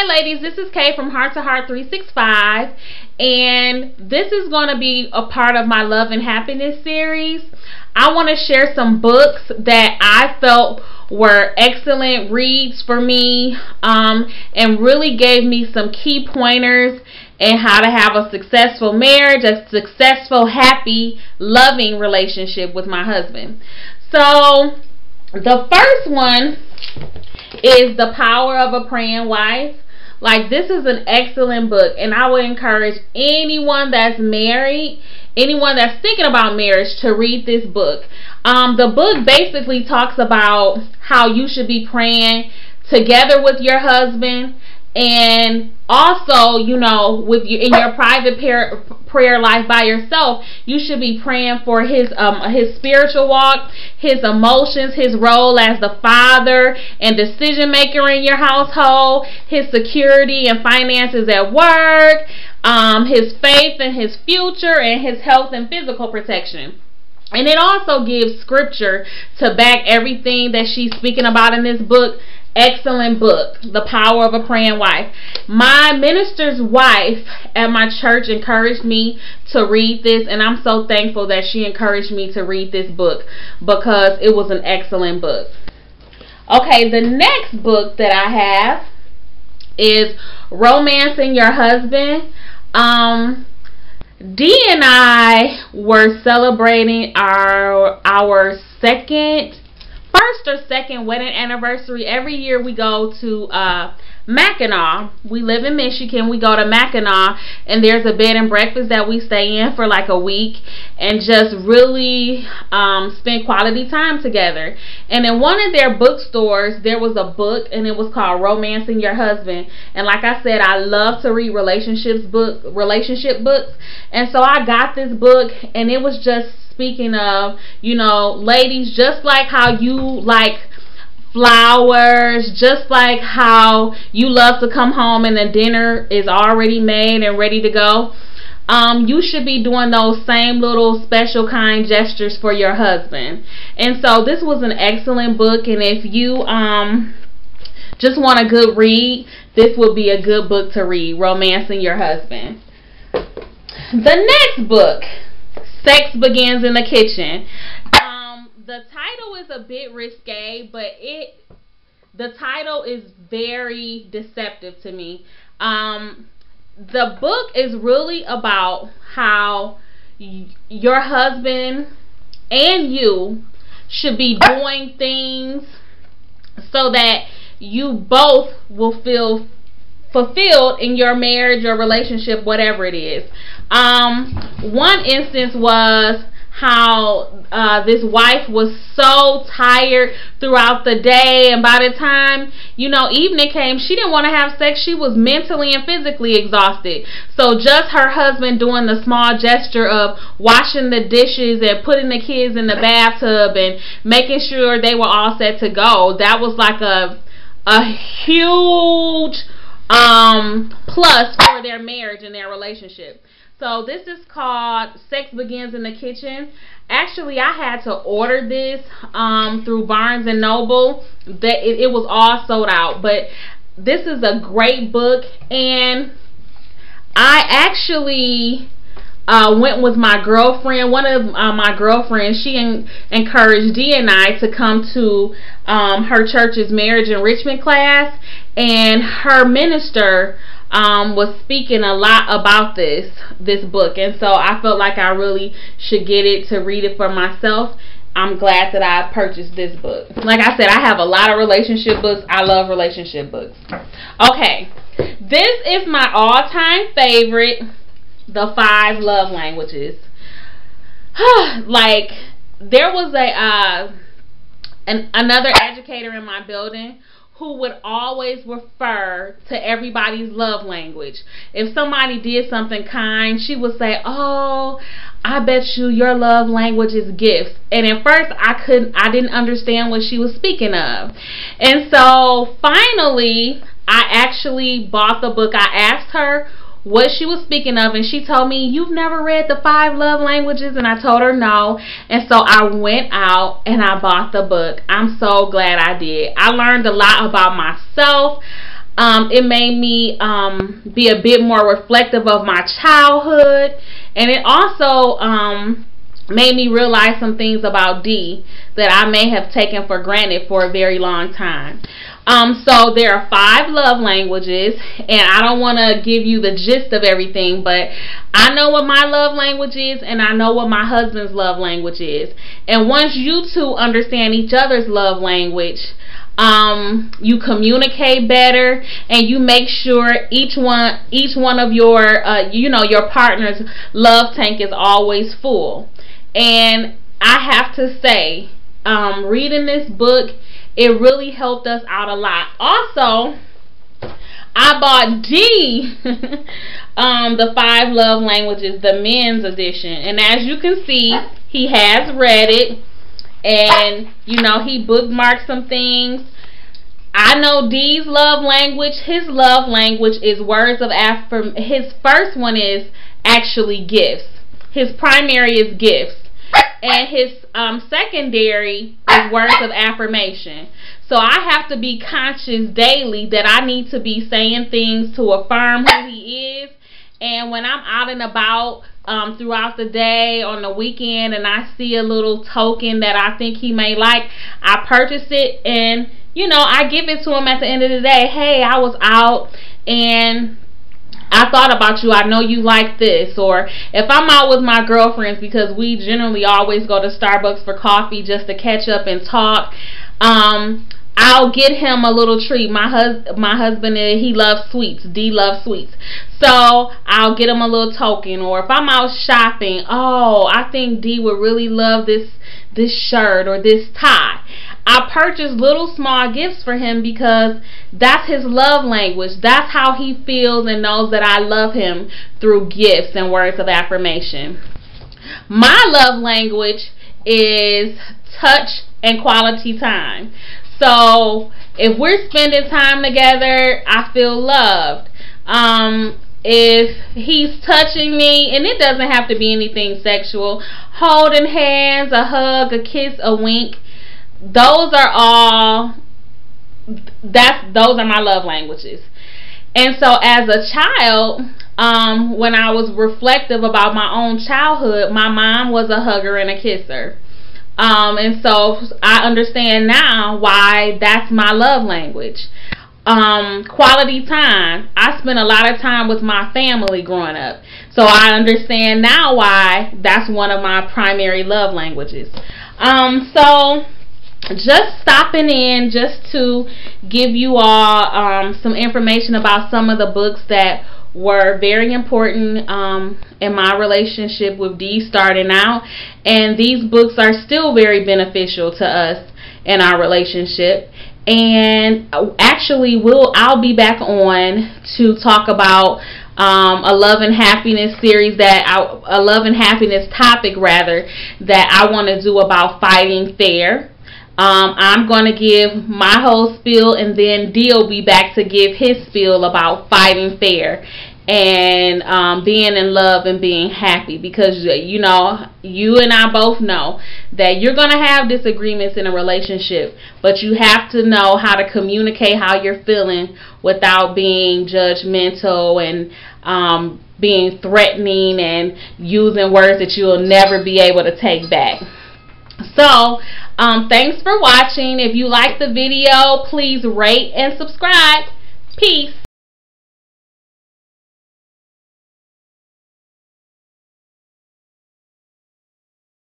Hi ladies, this is Kay from Heart to Heart 365, and this is going to be a part of my Love and Happiness series. I want to share some books that I felt were excellent reads for me, and really gave me some key pointers in how to have a successful marriage, a successful, happy, loving relationship with my husband. So the first one is The Power of a Praying Wife. Like, this is an excellent book, and I would encourage anyone that's married, anyone that's thinking about marriage, to read this book. The book basically talks about how you should be praying together with your husband, and also, you know, with you in your private prayer life by yourself, you should be praying for his spiritual walk, his emotions, his role as the father and decision maker in your household, his security and finances at work, his faith and his future, and his health and physical protection. And it also gives scripture to back everything that she's speaking about in this book. Excellent book, The Power of a Praying Wife. My minister's wife at my church encouraged me to read this, and I'm so thankful that she encouraged me to read this book because it was an excellent book. Okay, the next book that I have is Romancing Your Husband. Dee and I were celebrating our first or second wedding anniversary. Every year we go to Mackinac. We live in Michigan. We go to Mackinac, and there's a bed and breakfast that we stay in for like a week and just really spend quality time together. And in one of their bookstores, there was a book, and it was called Romancing Your Husband. And like I said, I love to read relationship books, and so I got this book, and it was just speaking of, you know, ladies, just like how you like flowers, just like how you love to come home and the dinner is already made and ready to go, you should be doing those same little special kind gestures for your husband. And so this was an excellent book, and if you just want a good read, this would be a good book to read, Romancing Your Husband. The next book, Sex Begins in the Kitchen. The title is a bit risque, but the title is very deceptive to me. The book is really about how your husband and you should be doing things so that you both will feel fulfilled in your marriage or relationship, whatever it is. One instance was how this wife was so tired throughout the day, and by the time, you know, evening came, she didn't want to have sex. She was mentally and physically exhausted. So just her husband doing the small gesture of washing the dishes and putting the kids in the bathtub and making sure they were all set to go, that was like a huge plus for their marriage and their relationship. So this is called Sex Begins in the Kitchen. Actually, I had to order this through Barnes & Noble. It was all sold out. But this is a great book, and I actually went with my girlfriend. One of my girlfriends, she encouraged Dee and I to come to her church's marriage enrichment class, and her minister was speaking a lot about this book, and so I felt like I really should get it to read it for myself. I'm glad that I purchased this book. Like I said, I have a lot of relationship books. I love relationship books. Okay, this is my all-time favorite, The 5 Love Languages. Like, there was another educator in my building who would always refer to everybody's love language. If somebody did something kind, she would say, "Oh, I bet you your love language is gifts." And at first I didn't understand what she was speaking of. And so finally I actually bought the book. I asked her what she was speaking of, and she told me, "You've never read The 5 Love Languages?" And I told her no, and so I went out and I bought the book. I'm so glad I did. I learned a lot about myself. It made me be a bit more reflective of my childhood, and it also made me realize some things about D that I may have taken for granted for a very long time. So there are 5 love languages, and I don't want to give you the gist of everything, but I know what my love language is, and I know what my husband's love language is. And once you two understand each other's love language, you communicate better, and you make sure each one of your your partner's love tank is always full. And I have to say, reading this book, it really helped us out a lot. Also, I bought D, the 5 love languages, the men's edition, and as you can see, he has read it, and he bookmarked some things. I know D's love language. His love language is words of affirmation. His first one is actually gifts. His primary is gifts, and his secondary is words of affirmation. So I have to be conscious daily that I need to be saying things to affirm who he is. And when I'm out and about throughout the day, on the weekend, and I see a little token that I think he may like, I purchase it, and I give it to him at the end of the day. Hey, I was out and I thought about you. I know you like this. Or if I'm out with my girlfriends, because we generally always go to Starbucks for coffee just to catch up and talk, I'll get him a little treat. My husband, he loves sweets. D loves sweets. So I'll get him a little token. Or if I'm out shopping, oh, I think D would really love this shirt or this tie. I purchase little small gifts for him because that's his love language. That's how he feels and knows that I love him, through gifts and words of affirmation. My love language is touch and quality time. So if we're spending time together, I feel loved. If he's touching me, and it doesn't have to be anything sexual, holding hands, a hug, a kiss, a wink, those are my love languages. And so as a child, when I was reflective about my own childhood, my mom was a hugger and a kisser. And so I understand now why that's my love language. Quality time. I spent a lot of time with my family growing up, so I understand now why that's one of my primary love languages. So just stopping in just to give you all some information about some of the books that were very important in my relationship with D starting out, and these books are still very beneficial to us in our relationship. And actually I'll be back on to talk about a love and happiness series, a love and happiness topic rather, that I want to do about fighting fair. I'm going to give my whole spiel, and then D will be back to give his spiel about fighting fair and being in love and being happy, because you and I both know that you're going to have disagreements in a relationship, but you have to know how to communicate how you're feeling without being judgmental and being threatening and using words that you'll never be able to take back. So thanks for watching. If you like the video, please rate and subscribe. Peace.